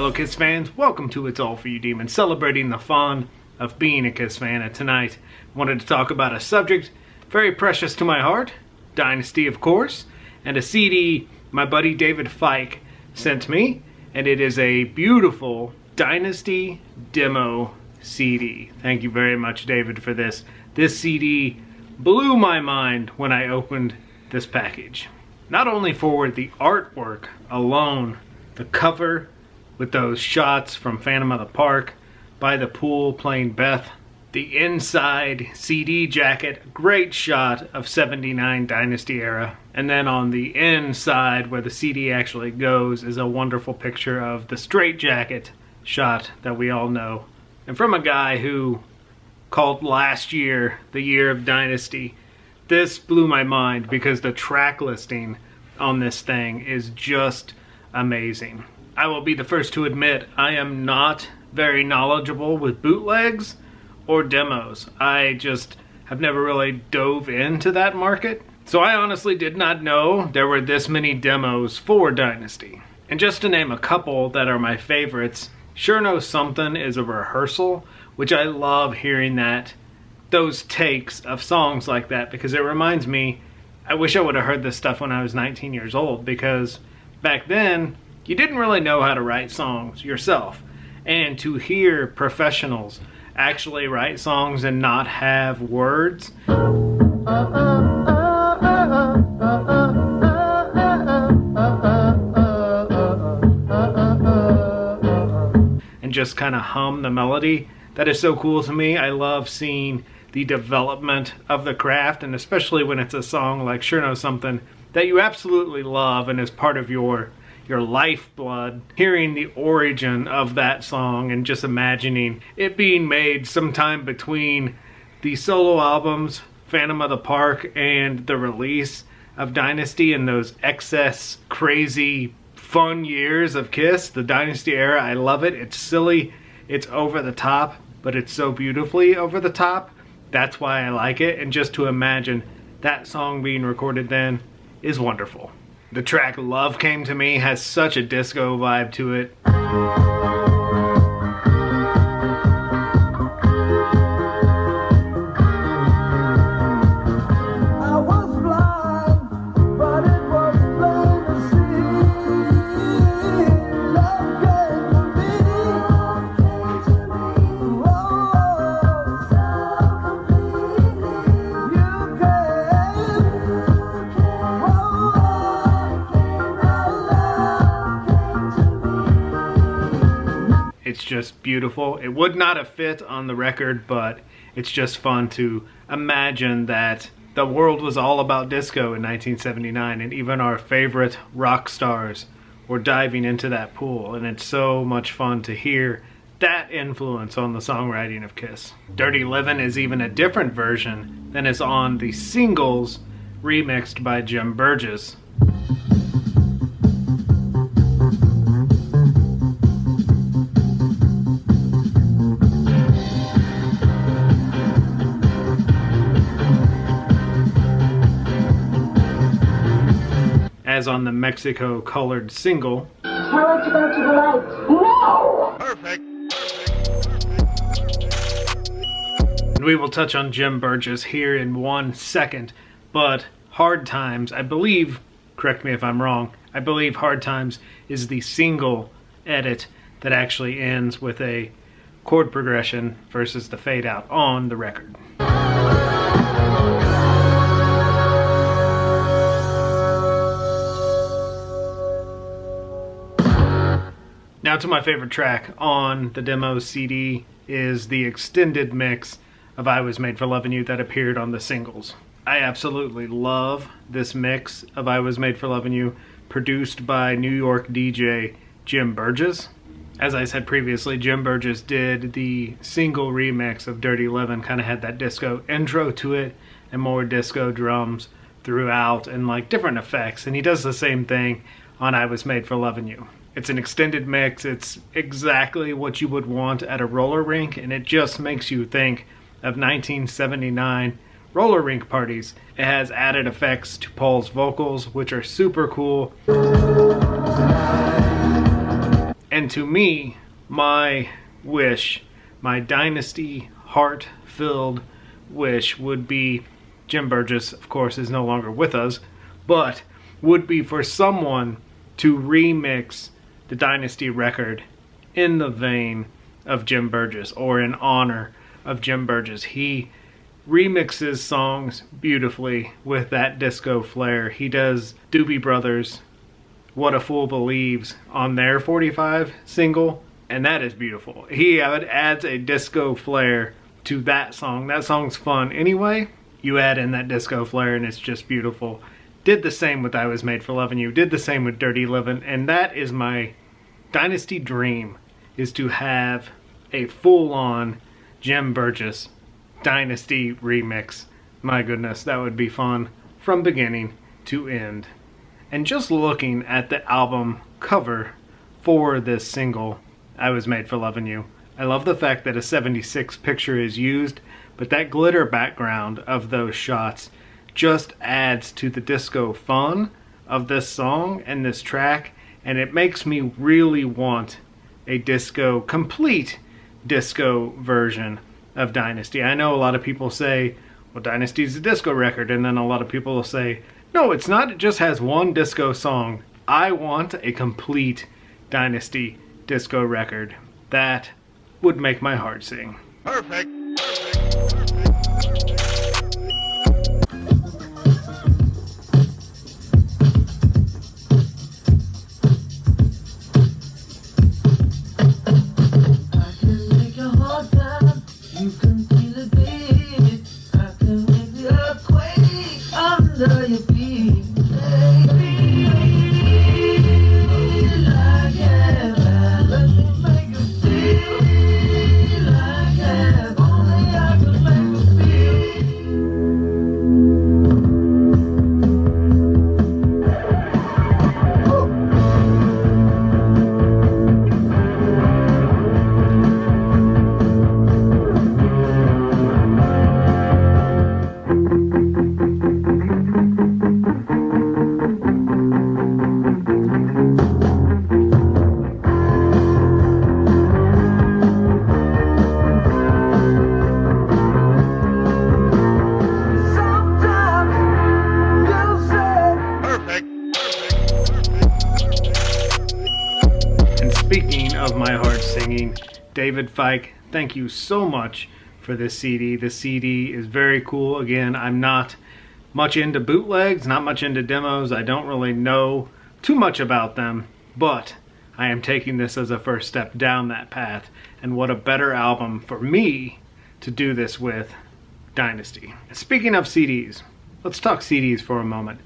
Hello Kiss fans, welcome to It's All For You Demons, celebrating the fun of being a Kiss fan. And tonight I wanted to talk about a subject very precious to my heart, Dynasty of course, and a CD my buddy David Fyke sent me, and it is a beautiful Dynasty demo CD. Thank you very much, David, for this. This CD blew my mind when I opened this package. Not only for the artwork alone, the cover with those shots from Phantom of the Park, by the pool playing Beth, the inside CD jacket, great shot of 79 Dynasty era, and then on the inside where the CD actually goes is a wonderful picture of the straight jacket shot that we all know. And from a guy who called last year the year of Dynasty, this blew my mind because the track listing on this thing is just amazing. I will be the first to admit I am not very knowledgeable with bootlegs or demos. I just have never really dove into that market. So I honestly did not know there were this many demos for Dynasty. And just to name a couple that are my favorites, Sure Know Something is a rehearsal, which I love hearing those takes of songs like that, because it reminds me, I wish I would have heard this stuff when I was 19 years old, because back then you didn't really know how to write songs yourself. And to hear professionals actually write songs and not have words, and just kind of hum the melody, that is so cool to me. I love seeing the development of the craft, and especially when it's a song like Sure Know Something that you absolutely love and is part of your lifeblood. Hearing the origin of that song and just imagining it being made sometime between the solo albums, Phantom of the Park, and the release of Dynasty, and those excess, crazy, fun years of Kiss, the Dynasty era. I love it. It's silly, it's over the top, but it's so beautifully over the top. That's why I like it, and just to imagine that song being recorded then is wonderful. The track Love Came to Me has such a disco vibe to it. It's just beautiful. It would not have fit on the record, but it's just fun to imagine that the world was all about disco in 1979, and even our favorite rock stars were diving into that pool, and it's so much fun to hear that influence on the songwriting of Kiss. Dirty Livin' is even a different version than is on the singles remixed by Jim Burgess. As on the Mexico colored single. Tell her to go to the light. No! Perfect. And we will touch on Jim Burgess here in 1 second, but Hard Times, I believe, correct me if I'm wrong, I believe Hard Times is the single edit that actually ends with a chord progression versus the fade out on the record. Now to my favorite track on the demo CD is the extended mix of I Was Made for Loving You that appeared on the singles. I absolutely love this mix of I Was Made for Loving You, produced by New York DJ Jim Burgess. As I said previously, Jim Burgess did the single remix of Dirty Livin', kind of had that disco intro to it and more disco drums throughout and like different effects, and he does the same thing on I Was Made for Loving You. It's an extended mix. It's exactly what you would want at a roller rink, and it just makes you think of 1979 roller rink parties. It has added effects to Paul's vocals, which are super cool. And to me, my wish, my Dynasty heart-filled wish would be, Jim Burgess, of course, is no longer with us, but would be for someone to remix the Dynasty record in the vein of Jim Burgess, or in honor of Jim Burgess. He remixes songs beautifully with that disco flair. He does Doobie Brothers' What a Fool Believes on their 45 single, and that is beautiful. He adds a disco flair to that song. That song's fun anyway. You add in that disco flair and it's just beautiful. Did the same with I Was Made for Loving You. Did the same with Dirty Livin'. And that is my Dynasty dream, is to have a full-on Jim Burgess Dynasty remix. My goodness, that would be fun from beginning to end. And just looking at the album cover for this single, I Was Made for Loving You, I love the fact that a 76 picture is used, but that glitter background of those shots just adds to the disco fun of this song and this track, and it makes me really want a complete disco version of Dynasty. I know a lot of people say, well, Dynasty's a disco record, and then a lot of people will say, no, it's not, it just has one disco song. I want a complete Dynasty disco record. That would make my heart sing. Perfect. Speaking of my heart singing, David Fyke, thank you so much for this CD. This CD is very cool. Again, I'm not much into bootlegs, not much into demos. I don't really know too much about them, but I am taking this as a first step down that path. And what a better album for me to do this with, Dynasty. Speaking of CDs, let's talk CDs for a moment.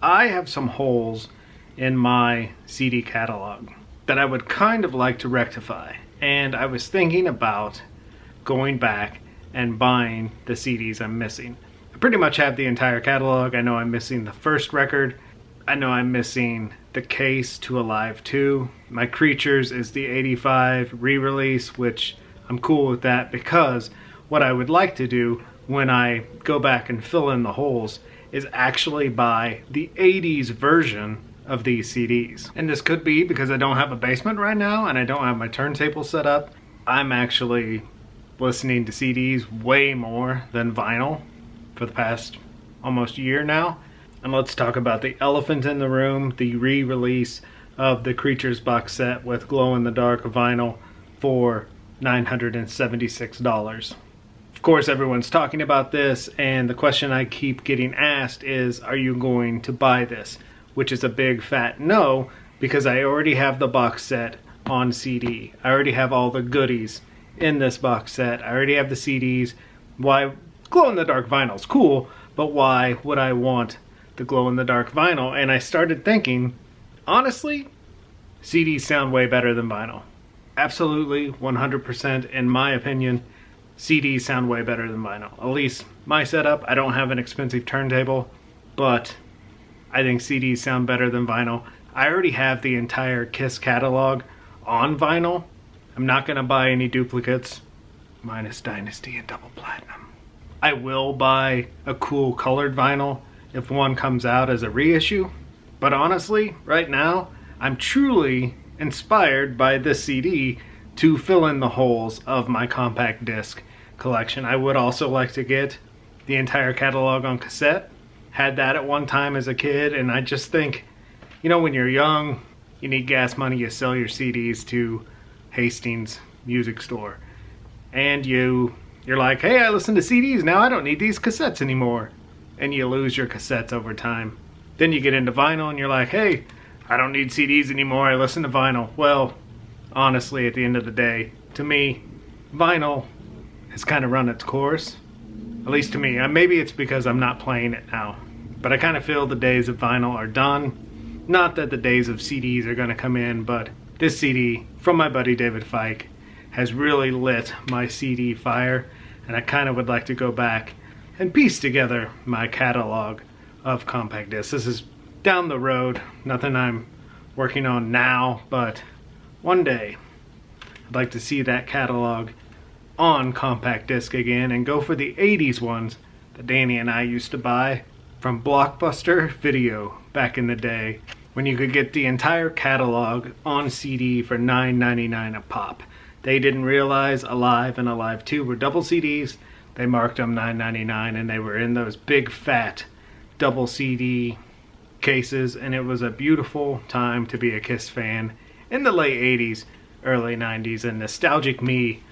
I have some holes in my CD catalog that I would kind of like to rectify, and I was thinking about going back and buying the CDs I'm missing. I pretty much have the entire catalog. I know I'm missing the first record. I know I'm missing the Case to Alive 2. My Creatures is the 85 re-release, which I'm cool with that, because what I would like to do when I go back and fill in the holes is actually buy the 80s version of these CDs. And this could be because I don't have a basement right now and I don't have my turntable set up. I'm actually listening to CDs way more than vinyl for the past almost year now. And let's talk about the elephant in the room, the re-release of the Creatures box set with glow-in-the-dark vinyl for $976. Of course, everyone's talking about this, and the question I keep getting asked is, are you going to buy this? Which is a big fat no, because I already have the box set on CD. I already have all the goodies in this box set. I already have the CDs. Why? Glow-in-the-dark vinyl's cool, but why would I want the glow-in-the-dark vinyl? And I started thinking, honestly, CDs sound way better than vinyl. Absolutely, 100% in my opinion. CDs sound way better than vinyl. At least my setup. I don't have an expensive turntable, but I think CDs sound better than vinyl. I already have the entire Kiss catalog on vinyl. I'm not going to buy any duplicates, minus Dynasty and Double Platinum. I will buy a cool colored vinyl if one comes out as a reissue. But honestly, right now, I'm truly inspired by this CD to fill in the holes of my compact disc collection. I would also like to get the entire catalog on cassette. Had that at one time as a kid, and I just think, you know, when you're young, you need gas money, you sell your CDs to Hastings Music Store. And you're like, hey, I listen to CDs, now I don't need these cassettes anymore. And you lose your cassettes over time. Then you get into vinyl and you're like, hey, I don't need CDs anymore, I listen to vinyl. Well, honestly, at the end of the day, to me, vinyl has kind of run its course. At least to me. Maybe it's because I'm not playing it now. But I kind of feel the days of vinyl are done. Not that the days of CDs are going to come in, but this CD from my buddy David Fyke has really lit my CD fire. And I kind of would like to go back and piece together my catalog of compact discs. This is down the road. Nothing I'm working on now, but one day I'd like to see that catalog on compact disc again and go for the 80s ones that Danny and I used to buy from Blockbuster Video back in the day, when you could get the entire catalog on CD for $9.99 a pop. They didn't realize Alive and Alive 2 were double CDs. They marked them $9.99, and they were in those big fat double CD cases, and it was a beautiful time to be a Kiss fan in the late 80s, early 90s, and nostalgic me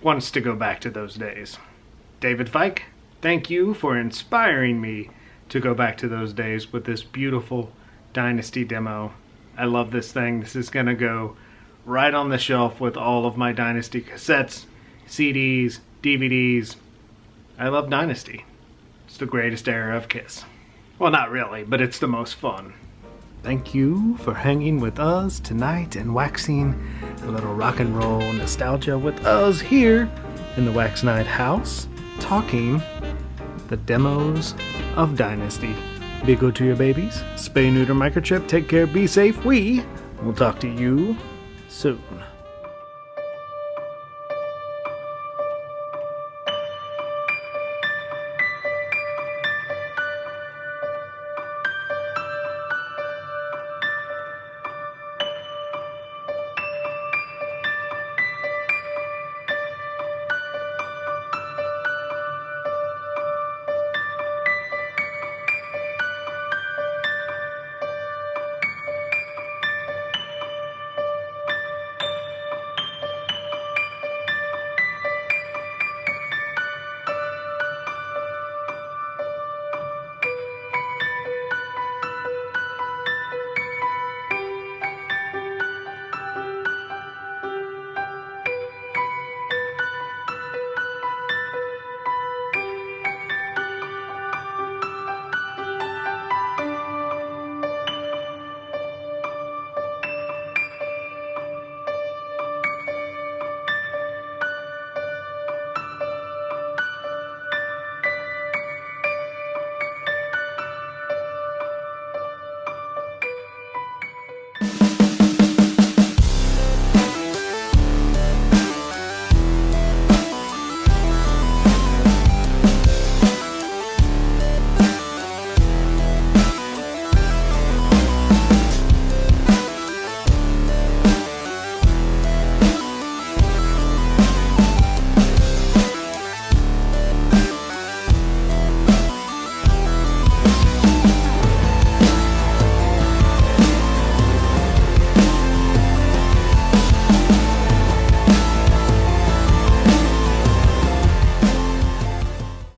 wants to go back to those days. David Fyke, thank you for inspiring me to go back to those days with this beautiful Dynasty demo. I love this thing. This is going to go right on the shelf with all of my Dynasty cassettes, CDs, DVDs. I love Dynasty. It's the greatest era of Kiss. Well, not really, but it's the most fun. Thank you for hanging with us tonight and waxing a little rock and roll nostalgia with us here in the Wax Night house, talking the demos of Dynasty. Be good to your babies. Spay, neuter, microchip. Take care. Be safe. We will talk to you soon.